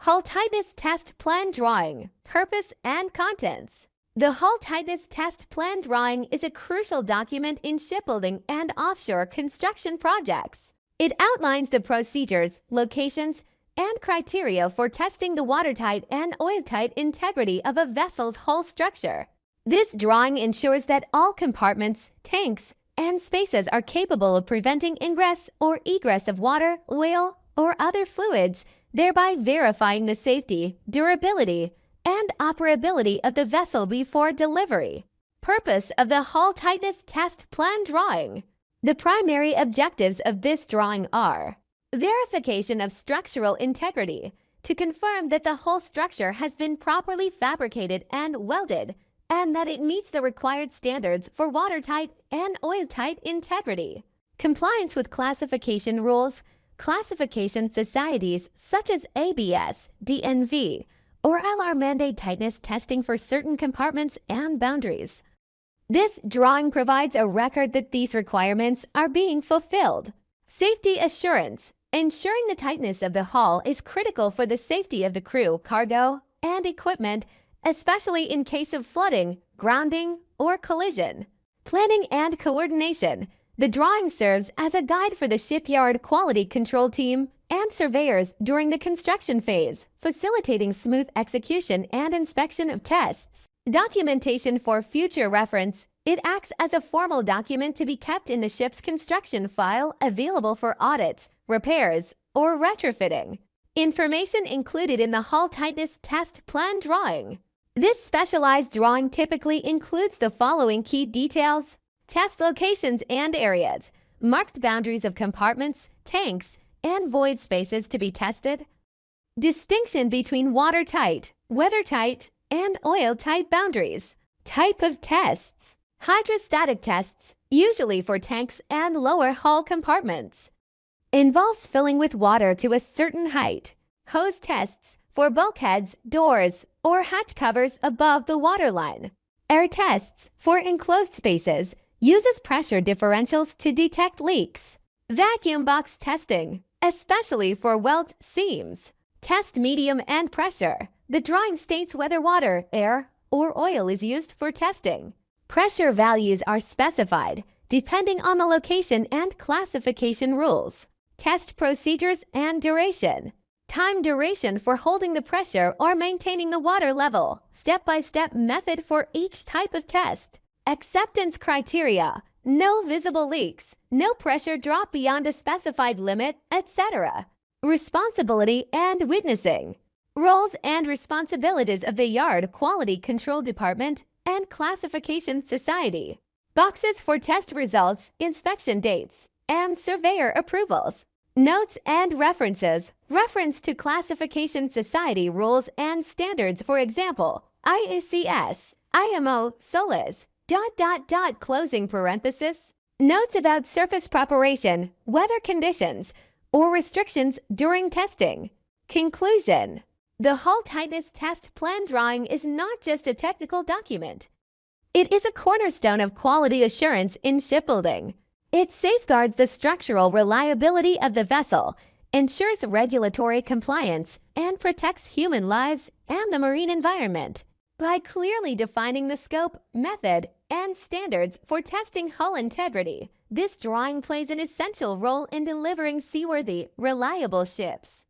Hull Tightness Test Plan Drawing, Purpose and Contents. The Hull Tightness Test Plan Drawing is a crucial document in shipbuilding and offshore construction projects. It outlines the procedures, locations, and criteria for testing the watertight and oil-tight integrity of a vessel's hull structure. This drawing ensures that all compartments, tanks, and spaces are capable of preventing ingress or egress of water, oil, or other fluids, thereby verifying the safety, durability, and operability of the vessel before delivery. Purpose of the Hull Tightness Test Plan Drawing. The primary objectives of this drawing are verification of structural integrity, to confirm that the hull structure has been properly fabricated and welded, and that it meets the required standards for watertight and oil-tight integrity. Compliance with classification rules, classification societies such as ABS, DNV, or LR mandate tightness testing for certain compartments and boundaries. This drawing provides a record that these requirements are being fulfilled. Safety assurance. Ensuring the tightness of the hull is critical for the safety of the crew, cargo, and equipment, especially in case of flooding, grounding, or collision. Planning and coordination. The drawing serves as a guide for the shipyard quality control team and surveyors during the construction phase, facilitating smooth execution and inspection of tests. Documentation for future reference. It acts as a formal document to be kept in the ship's construction file, available for audits, repairs, or retrofitting. Information included in the Hull Tightness Test Plan Drawing. This specialized drawing typically includes the following key details: test locations and areas, marked boundaries of compartments, tanks, and void spaces to be tested, distinction between watertight, weathertight, and oil-tight boundaries, type of tests, hydrostatic tests, usually for tanks and lower hull compartments, involves filling with water to a certain height, hose tests for bulkheads, doors, or hatch covers above the waterline, air tests for enclosed spaces, uses pressure differentials to detect leaks, vacuum box testing, especially for weld seams, test medium and pressure. The drawing states whether water, air, or oil is used for testing. Pressure values are specified depending on the location and classification rules. Test procedures and duration. Time duration for holding the pressure or maintaining the water level. Step-by-step method for each type of test. Acceptance criteria. No visible leaks, no pressure drop beyond a specified limit, etc. Responsibility and witnessing. Roles and responsibilities of the Yard Quality Control Department and Classification Society. Boxes for test results, inspection dates, and surveyor approvals. Notes and references. Reference to Classification Society rules and standards, for example, IACS, IMO, SOLAS, ... closing parenthesis. Notes about surface preparation, weather conditions, or restrictions during testing. Conclusion. The Hull Tightness Test Plan Drawing is not just a technical document. It is a cornerstone of quality assurance in shipbuilding. It safeguards the structural reliability of the vessel, ensures regulatory compliance, and protects human lives and the marine environment. By clearly defining the scope, method, and standards for testing hull integrity, this drawing plays an essential role in delivering seaworthy, reliable ships.